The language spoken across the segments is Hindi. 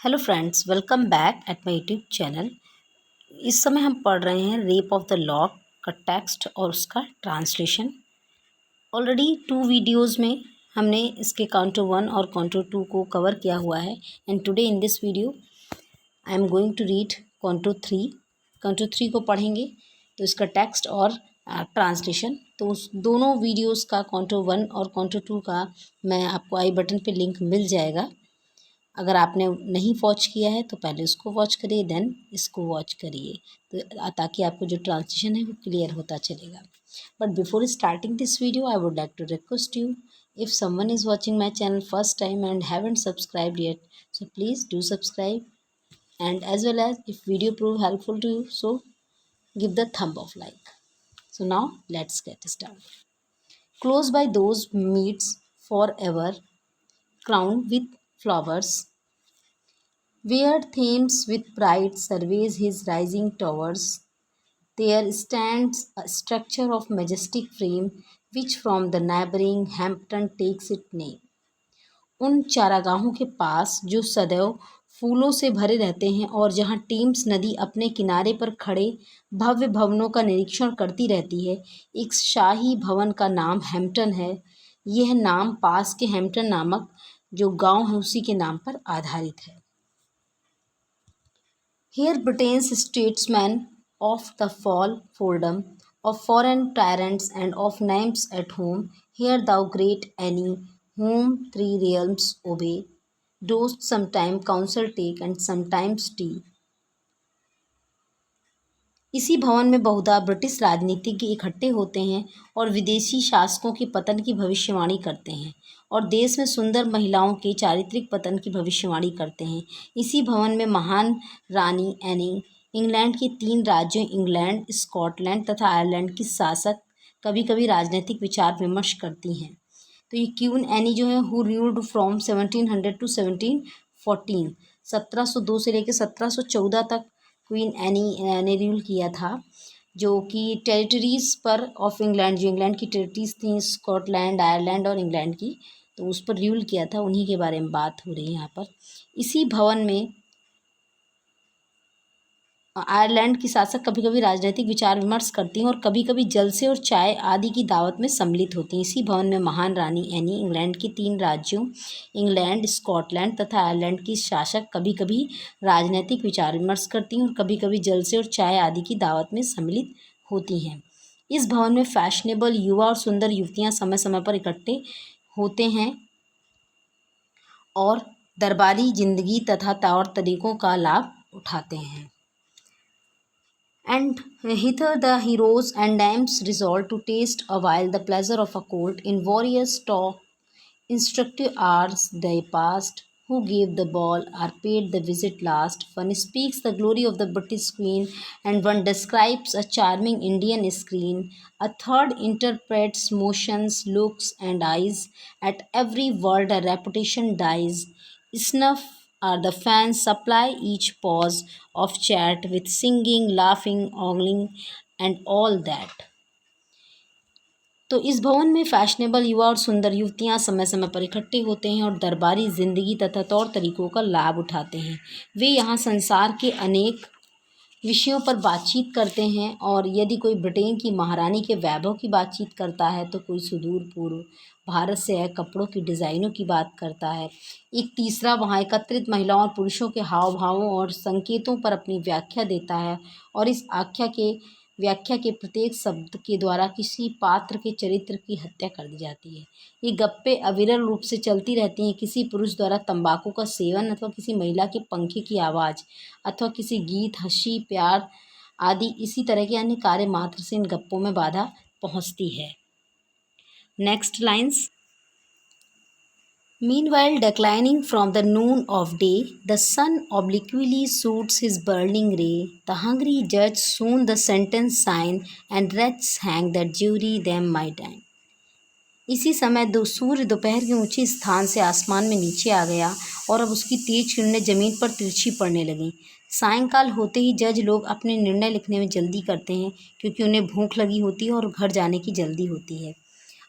Hello friends, welcome back at my YouTube channel. इस समय हम पढ़ रहे हैं रेप ऑफ द लॉक का टेक्स्ट और उसका ट्रांसलेशन। ऑलरेडी 2 वीडियोस में हमने इसके काउंटर 1 और काउंटर 2 को कवर किया हुआ है and today in this video I am going to read counter 3। Counter 3 को पढ़ेंगे तो इसका टेक्स्ट और ट्रांसलेशन। तो उस दोनों वीडियोस का काउंटर 1 और काउंटर 2 का मैं आपको आई बटन पे लिंक मिल जाएगा। अगर आपने नहीं वॉच किया है तो पहले उसको वॉच करिए, देन इसको वॉच करिए, तो ताकि आपको जो ट्रांसलेशन है वो क्लियर होता चलेगा। But before starting this video I would like to request you, if someone is watching my channel first time and haven't subscribed yet, so please do subscribe, and as well as if video prove helpful to you, so give the thumb of like. So now let's get started. Close by those meets forever crowned with flowers, where Thames with pride surveys his rising towers, there stands a structure of majestic frame which from the neighboring Hampton takes its name. उन चारागाहों के पास जो सदैव फूलों से भरे रहते हैं और जहाँ टेम्स नदी अपने किनारे पर खड़े भव्य भवनों का निरीक्षण करती रहती है, एक शाही भवन का नाम हैम्पटन है। यह नाम पास के हैम्पटन नामक जो गांव है उसी के नाम पर आधारित है। Here Britain's statesmen of the fall foldom, of foreign tyrants and of names at home, hear thou great Annie, whom 3 realms obey, dost sometime counsel take and sometimes tea. इसी भवन में बहुधा ब्रिटिश राजनीतिज्ञ इकट्ठे होते हैं और विदेशी शासकों के पतन की भविष्यवाणी करते हैं और देश में सुंदर महिलाओं के चारित्रिक पतन की भविष्यवाणी करते हैं। इसी भवन में महान रानी एनी, इंग्लैंड के 3 राज्यों इंग्लैंड, स्कॉटलैंड तथा आयरलैंड की शासक कभी कभी राजनीतिक विचार विमर्श करती हैं। तो ये क्वीन एनी जो है हु रूल्ड फ्रॉम 1700 टू 1714, 1702 से लेकर 1714 तक क्वीन एनी ने रूल किया था, जो कि टेरिटरीज़ पर ऑफ इंग्लैंड, जो इंग्लैंड की टेरिटरीज़ थी, स्कॉटलैंड, आयरलैंड और इंग्लैंड की, तो उस पर रूल किया था। उन्हीं के बारे में बात हो रही है यहाँ पर। इसी भवन में आयरलैंड की शासक कभी कभी राजनीतिक विचार विमर्श करती हैं और कभी कभी जलसे और चाय आदि की दावत में सम्मिलित होती हैं। इसी भवन में महान रानी एनी, इंग्लैंड के 3 राज्यों इंग्लैंड, स्कॉटलैंड तथा आयरलैंड की शासक कभी कभी राजनीतिक विचार विमर्श करती हैं और कभी कभी जलसे और चाय आदि की दावत में सम्मिलित होती हैं। इस भवन में फैशनेबल युवा और सुंदर युवतियाँ समय समय पर इकट्ठे होते हैं और दरबारी जिंदगी तथा तौर तरीकों का लाभ उठाते हैं। And hither the heroes and dames resolve to taste awhile the pleasure of a court. In warriors' talk, instructive hours they passed. Who gave the ball or paid the visit last? One speaks the glory of the British Queen, and one describes a charming Indian screen. A third interprets motions, looks, and eyes. At every word a reputation dies. Snuff are the fans supply each pause of chat with singing, laughing, ogling and all that. तो इस भवन में फैशनेबल युवा और सुंदर युवतियां समय समय पर इकट्ठे होते हैं और दरबारी जिंदगी तथा तौर तरीकों का लाभ उठाते हैं। वे यहाँ संसार के अनेक विषयों पर बातचीत करते हैं और यदि कोई ब्रिटेन की महारानी के वैभव की बातचीत करता है तो कोई सुदूर पूर्व भारत से आए कपड़ों की डिज़ाइनों की बात करता है। एक तीसरा वहाँ एकत्रित महिलाओं और पुरुषों के हाव भावों और संकेतों पर अपनी व्याख्या देता है और इस व्याख्या के प्रत्येक शब्द के द्वारा किसी पात्र के चरित्र की हत्या कर दी जाती है। ये गप्पे अविरल रूप से चलती रहती हैं। किसी पुरुष द्वारा तंबाकू का सेवन अथवा किसी महिला के पंखे की आवाज़ अथवा किसी गीत, हंसी, प्यार आदि इसी तरह के अन्य कार्य मात्र से इन गप्पों में बाधा पहुंचती है। Next lines. Meanwhile, declining from the noon of day, the sun obliquely shoots his burning ray. The hungry judge soon the sentence sign, and wretches hang that jury them might end. इसी समय सूर्य दोपहर के ऊंचे स्थान से आसमान में नीचे आ गया और अब उसकी तेज किरणें जमीन पर तिरछी पड़ने लगीं। सायंकाल होते ही जज लोग अपने निर्णय लिखने में जल्दी करते हैं क्योंकि उन्हें भूख लगी होती है और घर जाने की जल्दी होती है।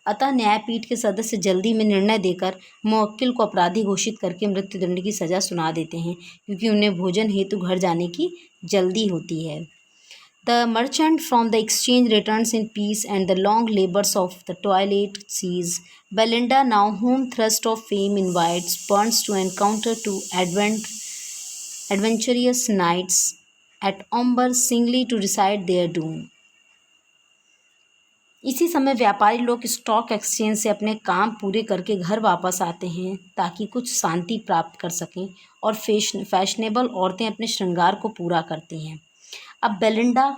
अतः न्यायपीठ के सदस्य जल्दी में निर्णय देकर मुवक्किल को अपराधी घोषित करके मृत्युदंड की सज़ा सुना देते हैं, क्योंकि उन्हें भोजन हेतु घर जाने की जल्दी होती है। The merchant from the exchange returns in peace, and the long labors of the toilet cease. Belinda, now whom thirst of fame invites, burns to encounter two adventurous knights at Umber singly to decide their doom. इसी समय व्यापारी लोग स्टॉक एक्सचेंज से अपने काम पूरे करके घर वापस आते हैं ताकि कुछ शांति प्राप्त कर सकें, और फैशनेबल औरतें अपने श्रृंगार को पूरा करती हैं। अब बेलिंडा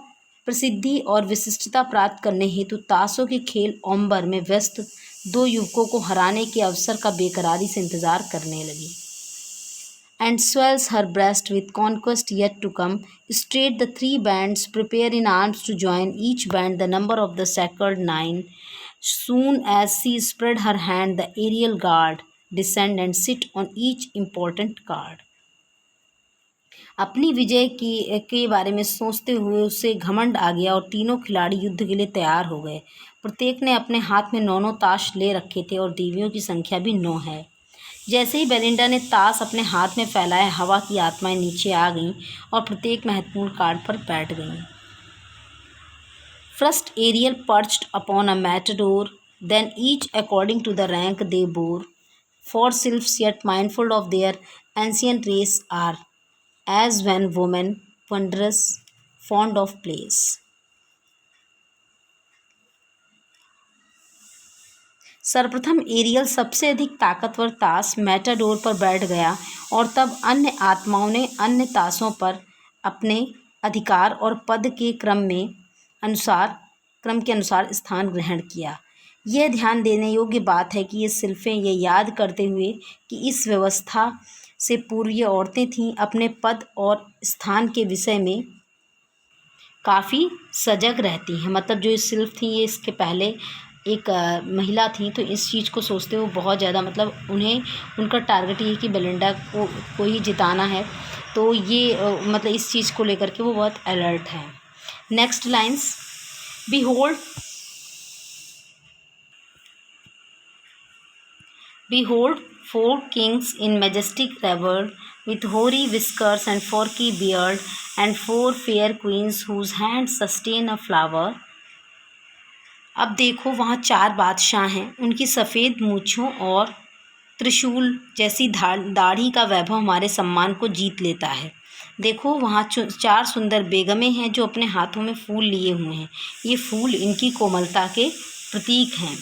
प्रसिद्धि और विशिष्टता प्राप्त करने हेतु ताशों के खेल ओम्बर में व्यस्त दो युवकों को हराने के अवसर का बेकरारी से इंतजार करने लगी। And swells her breast with conquest yet to come. Straight the three bands prepare in arms to join, each band the number of the sacred 9. Soon as she spread her hand, the aerial guard descend and sit on each important card. अपनी विजय के बारे में सोचते हुए उसे घमंड आ गया और तीनों खिलाड़ी युद्ध के लिए तैयार हो गए। प्रत्येक ने अपने हाथ में 9 ताश ले रखे थे और देवियों की संख्या भी 9 है। जैसे ही बेलिंडा ने ताश अपने हाथ में फैलाया, हवा की आत्माएं नीचे आ गईं और प्रत्येक महत्वपूर्ण कार्ड पर बैठ गईं। First Ariel perched upon a matador, then each according to the rank they bore, for sylphs yet mindful of their ancient race are, as when women wondrous fond of place. सर्वप्रथम एरियल सबसे अधिक ताकतवर ताश मैटाडोर पर बैठ गया और तब अन्य आत्माओं ने अन्य ताशों पर अपने अधिकार और पद के क्रम के अनुसार स्थान ग्रहण किया। यह ध्यान देने योग्य बात है कि ये सिल्फें ये याद करते हुए कि इस व्यवस्था से पूर्व ये औरतें थीं, अपने पद और स्थान के विषय में काफ़ी सजग रहती हैं। मतलब जो सिल्फ थी ये इसके पहले एक महिला थी, तो इस चीज़ को सोचते हुए बहुत ज़्यादा मतलब उन्हें उनका टारगेट ये है कि बेलिंडा को ही जिताना है, तो ये मतलब इस चीज़ को लेकर के वो बहुत अलर्ट है। Next lines, Behold 4 kings in majestic revel, with hoary whiskers and forky beard, and 4 fair queens whose hands sustain a flower. अब देखो वहाँ 4 बादशाह हैं, उनकी सफ़ेद मूँछों और त्रिशूल जैसी दाढ़ी का वैभव हमारे सम्मान को जीत लेता है। देखो वहाँ 4 सुंदर बेगमें हैं जो अपने हाथों में फूल लिए हुए हैं। ये फूल इनकी कोमलता के प्रतीक हैं।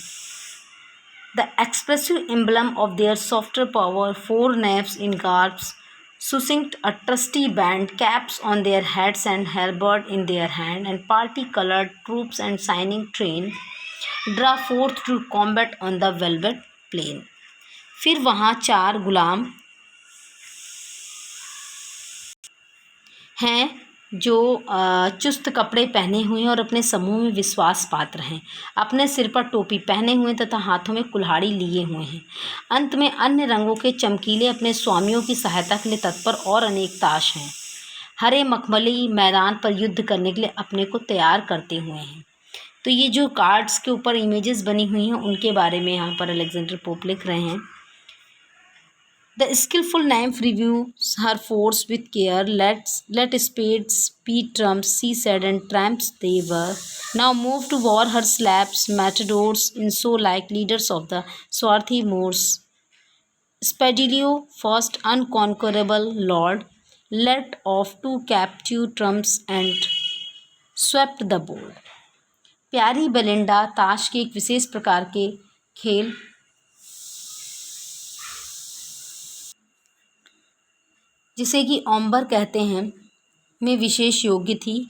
The expressive emblem of their softer power, 4 knaves in garbs, succinct a trusty band, caps on their heads and halberd in their hand, and party-colored troops and shining train, draw forth to combat on the velvet plain. फिर वहाँ 4 गुलाम हैं जो चुस्त कपड़े पहने हुए हैं और अपने समूह में विश्वास पात्र हैं, अपने सिर पर टोपी पहने हुए तथा हाथों में कुल्हाड़ी लिए हुए हैं। अंत में अन्य रंगों के चमकीले अपने स्वामियों की सहायता के लिए तत्पर और अनेक ताश हैं, हरे मखमली मैदान पर युद्ध करने के लिए अपने को तैयार करते हुए हैं। तो ये जो कार्ड्स के ऊपर इमेजेस बनी हुई हैं उनके बारे में यहाँ पर अलेक्जेंडर पोप लिख रहे हैं। The skillful nymph reviews her force with care. Let spades beat drums, she said, and tramps they were. Now move to war her slaps, matadors, in so like leaders of the swarthy moors. Spadilio, first unconquerable lord, let off 2 captive trumps and swept the board. प्यारी बेलिंडा ताश के एक विशेष प्रकार के खेल जिसे कि ओम्बर कहते हैं में विशेष योग्य थी।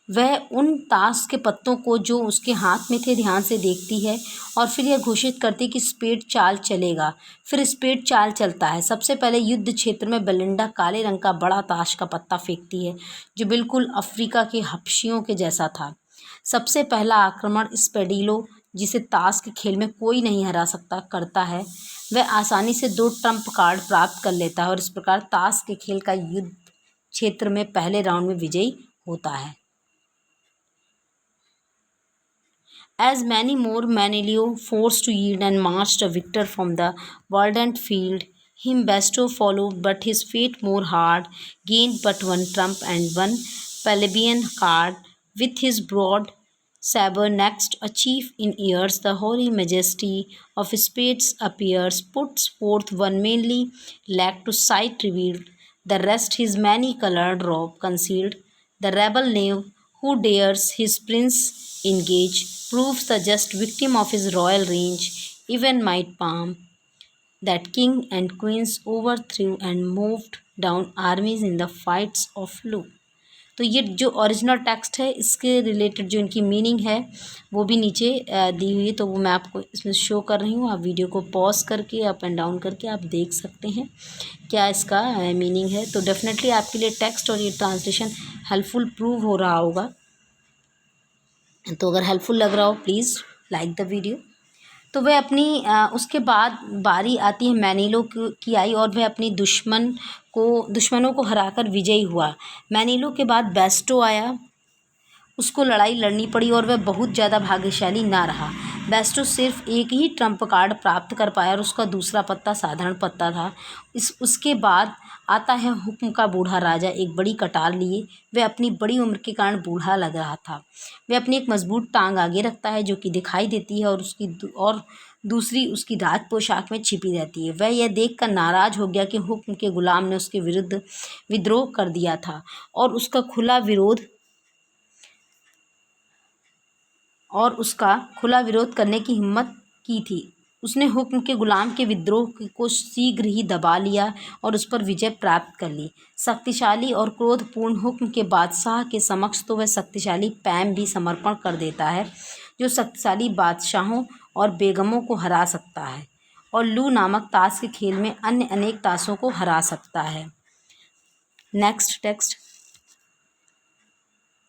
वह उन ताश के पत्तों को जो उसके हाथ में थे ध्यान से देखती है और फिर यह घोषित करती कि स्पेड चाल चलेगा। फिर स्पेड चाल चलता है। सबसे पहले युद्ध क्षेत्र में बेलिंडा काले रंग का बड़ा ताश का पत्ता फेंकती है जो बिल्कुल अफ्रीका के हबशियों के जैसा था। सबसे पहला आक्रमण स्पेडिलो, जिसे ताश के खेल में कोई नहीं हरा सकता, करता है। वह आसानी से 2 ट्रम्प कार्ड प्राप्त कर लेता है और इस प्रकार ताश के खेल का युद्ध क्षेत्र में पहले राउंड में विजयी होता है। As many more, Manilio, forced to yield and marched a victor from the verdant field. Him Basto followed, but his fate more hard, gained but one trump and one plebeian card. With his broad sabre next, a chief in years, the hoary majesty of spades appears, puts forth one manly leg to sight revealed, the rest his many-coloured robe concealed. The rebel knave who dares his prince engage proves the just victim of his royal range. Even might palm that king and queens overthrew and moved down armies in the fights of Lu. तो ये जो ओरिजिनल टेक्स्ट है इसके रिलेटेड जो इनकी मीनिंग है वो भी नीचे दी हुई है, तो वो मैं आपको इसमें शो कर रही हूँ। आप वीडियो को पॉज करके अप एंड डाउन करके आप देख सकते हैं क्या इसका मीनिंग है। तो डेफिनेटली आपके लिए टेक्स्ट और ये ट्रांसलेशन हेल्पफुल प्रूव हो रहा होगा। तो अगर हेल्पफुल लग रहा हो प्लीज़ लाइक द वीडियो। तो वह अपनी उसके बाद बारी आती है मैनिलो की आई और वह अपनी दुश्मनों को हराकर विजयी हुआ। मैनिलो के बाद बेस्टो आया, उसको लड़ाई लड़नी पड़ी और वह बहुत ज़्यादा भाग्यशाली ना रहा। बेस्टो सिर्फ एक ही ट्रम्प कार्ड प्राप्त कर पाया और उसका दूसरा पत्ता साधारण पत्ता था। उसके बाद आता है हुक्म का बूढ़ा राजा, एक बड़ी कटार लिए। वह अपनी बड़ी उम्र के कारण बूढ़ा लग रहा था। वह अपनी एक मजबूत टांग आगे रखता है जो कि दिखाई देती है और दूसरी उसकी राज पोशाक में छिपी रहती है। वह यह देखकर नाराज़ हो गया कि हुक्म के गुलाम ने उसके विरुद्ध विद्रोह कर दिया था और उसका खुला विरोध करने की हिम्मत की थी। उसने हुक्म के गुलाम के विद्रोह को शीघ्र ही दबा लिया और उस पर विजय प्राप्त कर ली। शक्तिशाली और क्रोधपूर्ण हुक्म के बादशाह के समक्ष तो वह शक्तिशाली पैम भी समर्पण कर देता है, जो शक्तिशाली बादशाहों और बेगमों को हरा सकता है और लू नामक ताश के खेल में अन्य अनेक ताशों को हरा सकता है। Next text.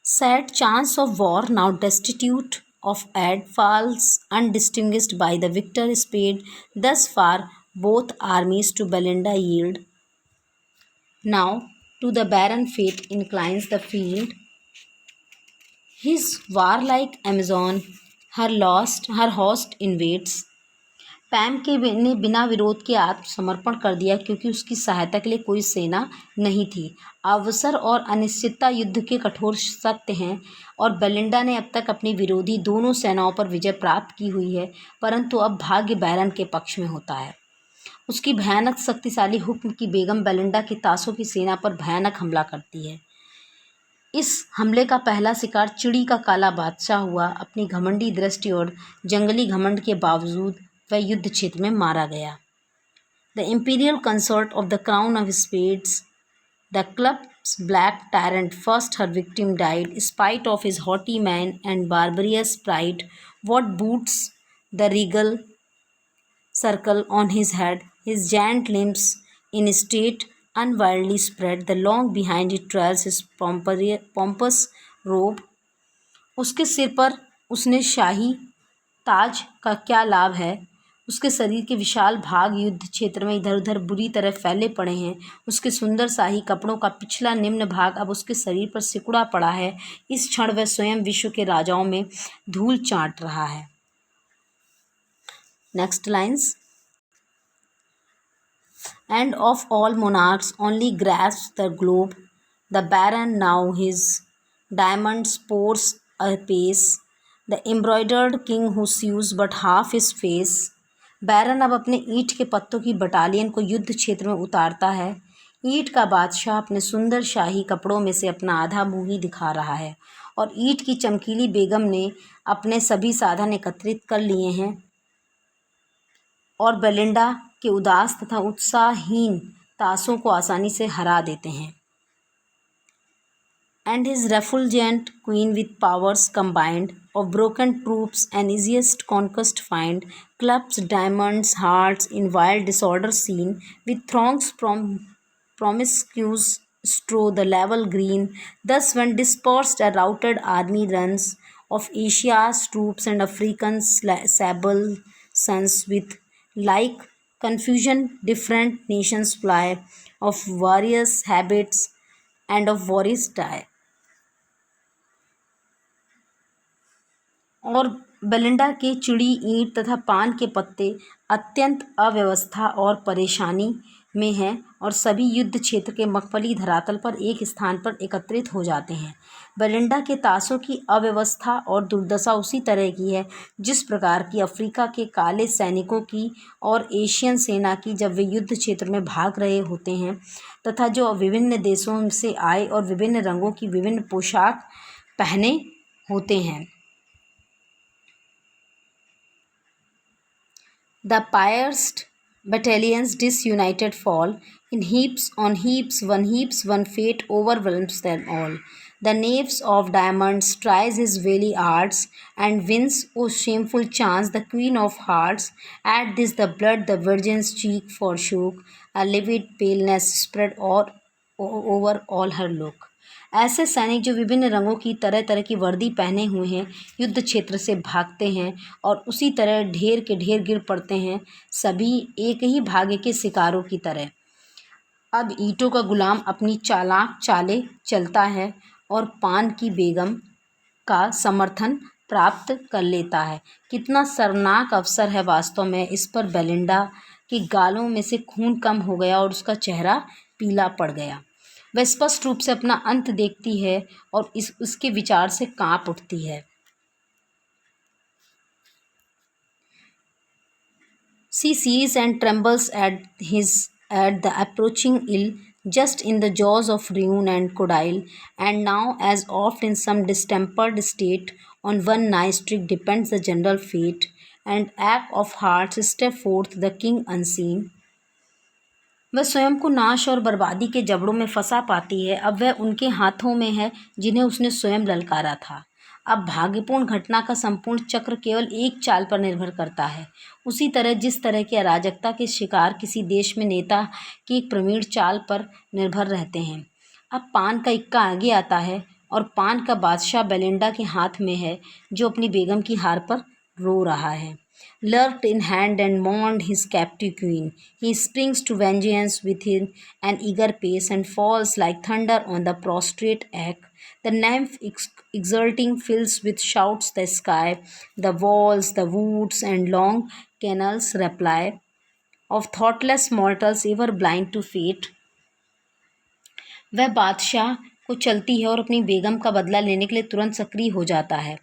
Sad chance of war, now destitute of aid, falls undistinguished by the victor spade. Thus far both armies to Belinda yield. Now to the barren fate inclines the field. His warlike Amazon her host invades. पैम ने बिना विरोध के आत्मसमर्पण कर दिया क्योंकि उसकी सहायता के लिए कोई सेना नहीं थी। अवसर और अनिश्चितता युद्ध के कठोर सत्य हैं और बेलिंडा ने अब तक अपनी विरोधी दोनों सेनाओं पर विजय प्राप्त की हुई है, परंतु अब भाग्य बैरन के पक्ष में होता है। उसकी भयानक शक्तिशाली हुक्म की बेगम बेलिंडा की ताशों की सेना पर भयानक हमला करती है। इस हमले का पहला शिकार चिड़ी का काला बादशाह हुआ। अपनी घमंडी दृष्टि और जंगली घमंड के बावजूद वह युद्ध क्षेत्र में मारा गया। The imperial consort of the crown of spades, the club's black tyrant, first her victim died, spite of his haughty mien and barbarous pride, what boots the regal circle on his head, his giant limbs in state unwildly spread, the long behind it trails his pompous robe. उसके सिर पर उसने शाही ताज का क्या लाभ है, उसके शरीर के विशाल भाग युद्ध क्षेत्र में इधर उधर बुरी तरह फैले पड़े हैं। उसके सुंदर शाही कपड़ों का पिछला निम्न भाग अब उसके शरीर पर सिकुड़ा पड़ा है। इस क्षण वह स्वयं विश्व के राजाओं में धूल चाट रहा है। Next lines. And of all monarchs only grasps the globe, the baron now his diamonds pours apace, the embroidered king who sews but half his face. बैरन अब अपने ईंट के पत्तों की बटालियन को युद्ध क्षेत्र में उतारता है। ईंट का बादशाह अपने सुंदर शाही कपड़ों में से अपना आधा मुंह ही दिखा रहा है और ईंट की चमकीली बेगम ने अपने सभी साधन एकत्रित कर लिए हैं और बेलिंडा के उदास तथा उत्साहहीन ताशों को आसानी से हरा देते हैं। And his refulgent queen with powers combined of broken troops and easiest conquest find, clubs, diamonds, hearts in wild disorder seen, with throngs promiscuous strew the level green. Thus when dispersed a routed army runs of Asia's troops and African sable sons with like confusion different nations fly of various habits and of various die. और बेलिंडा के चिड़ी, ईंट तथा पान के पत्ते अत्यंत अव्यवस्था और परेशानी में हैं और सभी युद्ध क्षेत्र के मखमली धरातल पर एक स्थान पर एकत्रित हो जाते हैं। बेलिंडा के तासों की अव्यवस्था और दुर्दशा उसी तरह की है जिस प्रकार की अफ्रीका के काले सैनिकों की और एशियन सेना की जब वे युद्ध क्षेत्र में भाग रहे होते हैं तथा जो विभिन्न देशों से आए और विभिन्न रंगों की विभिन्न पोशाक पहने होते हैं। The pierced battalions disunited fall in heaps on heaps, one fate overwhelms them all. The knaves of diamonds tries his wily arts and wins, O shameful chance, the queen of hearts. At this the blood the virgin's cheek forsook, a livid paleness spread over all her look. ऐसे सैनिक जो विभिन्न रंगों की तरह तरह की वर्दी पहने हुए हैं युद्ध क्षेत्र से भागते हैं और उसी तरह ढेर के ढेर गिर पड़ते हैं, सभी एक ही भाग्य के शिकारों की तरह। अब ईंटों का गुलाम अपनी चालाक चालें चलता है और पान की बेगम का समर्थन प्राप्त कर लेता है। कितना शर्मनाक अवसर है वास्तव में। इस पर बेलिंडा के गालों में से खून कम हो गया और उसका चेहरा पीला पड़ गया। वह स्पष्ट रूप से अपना अंत देखती है और उसके विचार से कांप उठती है। She sees and trembles at the approaching ill, just in the jaws of ruin and Codile, and now, as oft in some distempered state, on one nice trick depends the general fate, and act of hearts step forth the king unseen. वह स्वयं को नाश और बर्बादी के जबड़ों में फंसा पाती है। अब वह उनके हाथों में है जिन्हें उसने स्वयं ललकारा था। अब भाग्यपूर्ण घटना का संपूर्ण चक्र केवल एक चाल पर निर्भर करता है, उसी तरह जिस तरह की अराजकता के शिकार किसी देश में नेता की एक प्रवीण चाल पर निर्भर रहते हैं। अब पान का इक्का आगे आता है और पान का बादशाह बेलिंडा के हाथ में है, जो अपनी बेगम की हार पर रो रहा है। Lurked in hand and mourned his captive queen, he springs to vengeance with an eager pace and falls like thunder on the prostrate egg. The nymph exulting fills with shouts the sky, the walls, the woods, and long canals reply of thoughtless mortals ever blind to fate. वह बादशाह को चलती है और अपनी बेगम का बदला लेने के लिए तुरंत सक्रिय हो जाता है,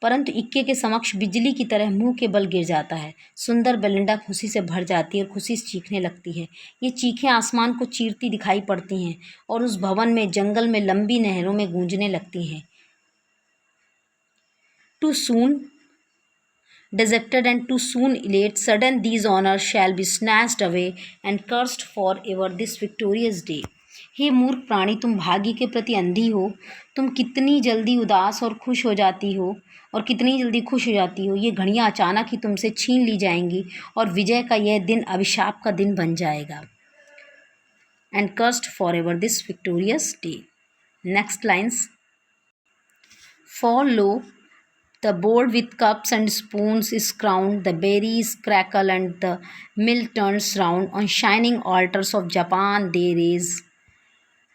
परंतु इक्के के समक्ष बिजली की तरह मुंह के बल गिर जाता है। सुंदर बेलिंडा खुशी से भर जाती है और खुशी से चीखने लगती है। ये चीखें आसमान को चीरती दिखाई पड़ती हैं और उस भवन में जंगल में लंबी नहरों में गूंजने लगती हैं। Too soon dejected and too soon elate, sudden these honors shall be snatched away and cursed for ever this victorious day. हे मूर्ख प्राणी, तुम भाग्य के प्रति अंधी हो। तुम कितनी जल्दी उदास और खुश हो जाती हो और कितनी जल्दी खुश हो जाती हो। ये घड़ियाँ अचानक ही तुमसे छीन ली जाएंगी और विजय का यह दिन अभिशाप का दिन बन जाएगा। And cursed for ever this victorious day. Next lines. For low the board with cups and spoons is crowned, the berries crackle and the mill turns round, on shining altars of Japan they raise.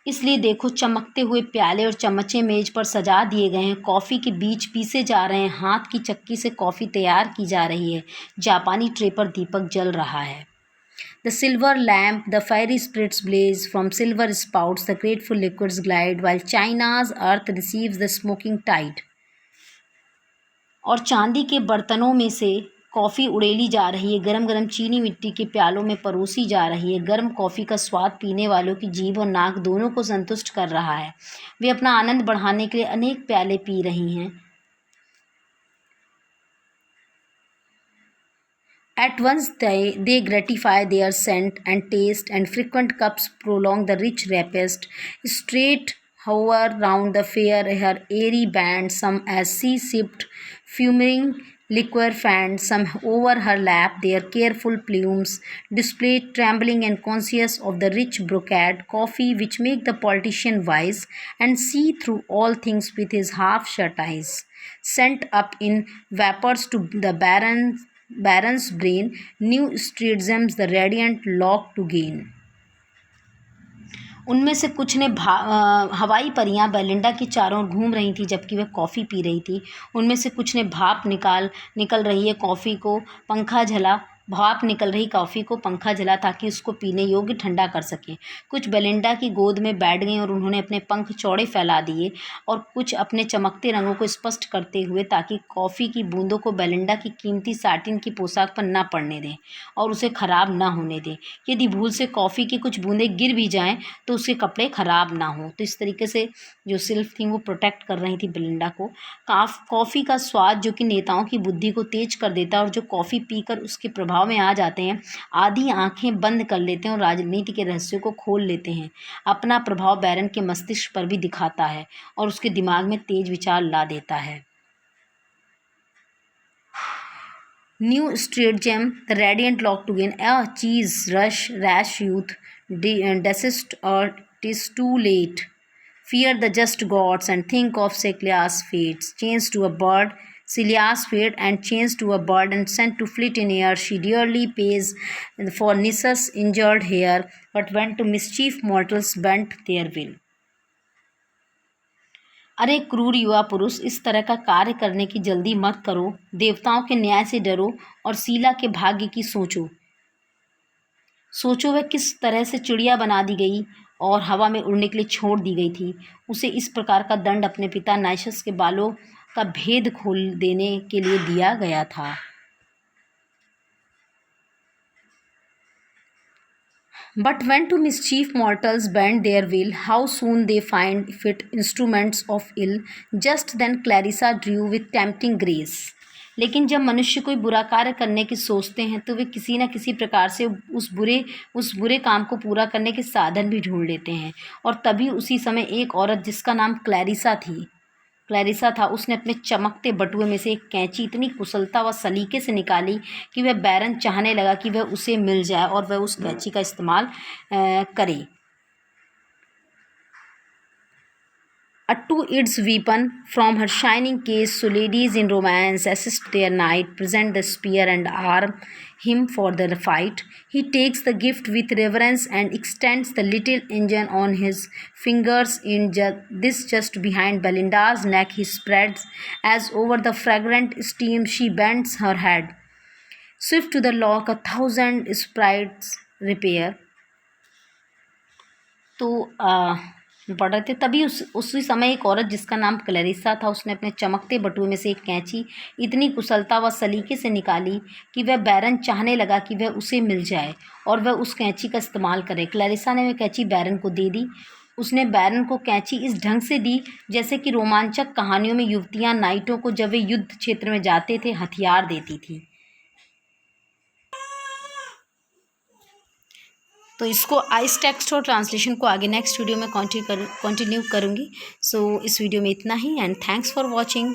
इसलिए देखो, चमकते हुए प्याले और चम्मचे मेज पर सजा दिए गए हैं, कॉफ़ी के बीज पीसे जा रहे हैं, हाथ की चक्की से कॉफ़ी तैयार की जा रही है, जापानी ट्रे पर दीपक जल रहा है। The silver lamp, the fiery spirits blaze, from silver spouts the grateful liquids glide, while China's earth receives the smoking tide. और चांदी के बर्तनों में से कॉफ़ी उड़ेली जा रही है, गरम गरम चीनी मिट्टी के प्यालों में परोसी जा रही है। गर्म कॉफ़ी का स्वाद पीने वालों की जीभ और नाक दोनों को संतुष्ट कर रहा है। वे अपना आनंद बढ़ाने के लिए अनेक प्याले पी रही हैं। At once they gratify their scent and taste, and frequent cups prolong the rich repast. Straight hover round the fair her airy band, some as she sipped fuming liquor fanned, some over her lap their careful plumes displayed, trembling and conscious of the rich brocade coffee which make the politician wise, and see through all things with his half-shut eyes. Sent up in vapors to the baron's brain, new stratagems the radiant lock to gain. उनमें से कुछ ने हवाई परियां बेलिंडा की चारों ओर घूम रही थी जबकि वह कॉफ़ी पी रही थी। उनमें से कुछ ने निकल रही कॉफ़ी को पंखा झला ताकि उसको पीने योग्य ठंडा कर सकें। कुछ बेलिंडा की गोद में बैठ गईं और उन्होंने अपने पंख चौड़े फैला दिए और कुछ अपने चमकते रंगों को स्पष्ट करते हुए ताकि कॉफ़ी की बूंदों को बेलिंडा की कीमती साटिन की पोशाक पर न पड़ने दें और उसे ख़राब ना होने दें। यदि भूल से कॉफ़ी की कुछ बूंदें गिर भी जाएं तो उसके कपड़े ख़राब ना हों। तो इस तरीके से जो सिल्फ थी वो प्रोटेक्ट कर रही थी बेलिंडा को। कॉफ़ी का स्वाद जो कि नेताओं की बुद्धि को तेज कर देता है और जो कॉफ़ी पीकर उसके प्रभाव में आ जाते हैं, आधी आंखें बंद कर लेते हैं और राजनीति के रहस्यों को खोल लेते हैं, अपना प्रभाव बैरन के मस्तिष्क पर भी दिखाता है और उसके दिमाग में तेज विचार ला देता है। New stratagem, the radiant lock to gain a cheese rush, rash youth, desist or 'tis too late. Fear the just gods and think of Celia's fates, chains to a bird, Celia's fate and chains to a bird and sent to flit in air. She dearly pays for Nissa's injured hair, but when to mischief mortals bent their will. अरे क्रूर युवा पुरुष, इस तरह का कार्य करने की जल्दी मत करो। देवताओं के न्याय से डरो और शीला के भाग्य की सोचो। वह किस तरह से चिड़िया बना दी गई और हवा में उड़ने के लिए छोड़ दी गई थी। उसे इस प्रकार का दंड अपने पिता नाइशस के बालों का भेद खोल देने के लिए दिया गया था। But when to mischief mortals bend their will, how soon they find fit instruments of ill. Just then Clarissa drew with tempting grace. लेकिन जब मनुष्य कोई बुरा कार्य करने की सोचते हैं तो वे किसी न किसी प्रकार से उस बुरे काम को पूरा करने के साधन भी ढूंढ लेते हैं। और तभी उसी समय एक औरत जिसका नाम क्लैरिसा था, उसने अपने चमकते बटुए में से एक कैंची इतनी कुशलता व सलीके से निकाली कि वह बैरन चाहने लगा कि वह उसे मिल जाए और वह उस कैंची का इस्तेमाल करे। To its weapon from her shining case, so ladies in romance assist their knight, present the spear and arm him for the fight. He takes the gift with reverence and extends the little engine on his fingers. In just behind Belinda's neck he spreads, as over the fragrant steam she bends her head. Swift to the lock 1,000 sprites repair. तो पढ़ रहे थे तभी उसी समय एक औरत जिसका नाम क्लैरिसा था, उसने अपने चमकते बटुए में से एक कैंची इतनी कुशलता व सलीके से निकाली कि वह बैरन चाहने लगा कि वह उसे मिल जाए और वह उस कैंची का इस्तेमाल करे। क्लैरिसा ने वह कैंची बैरन को दे दी। उसने बैरन को कैंची इस ढंग से दी जैसे कि रोमांचक कहानियों में युवतियाँ नाइटों को जब वे युद्ध क्षेत्र में जाते थे हथियार देती थी। तो इसको आइस टेक्स्ट और ट्रांसलेशन को आगे नेक्स्ट वीडियो में कंटिन्यू करूँगी। सो इस वीडियो में इतना ही एंड थैंक्स फॉर वॉचिंग।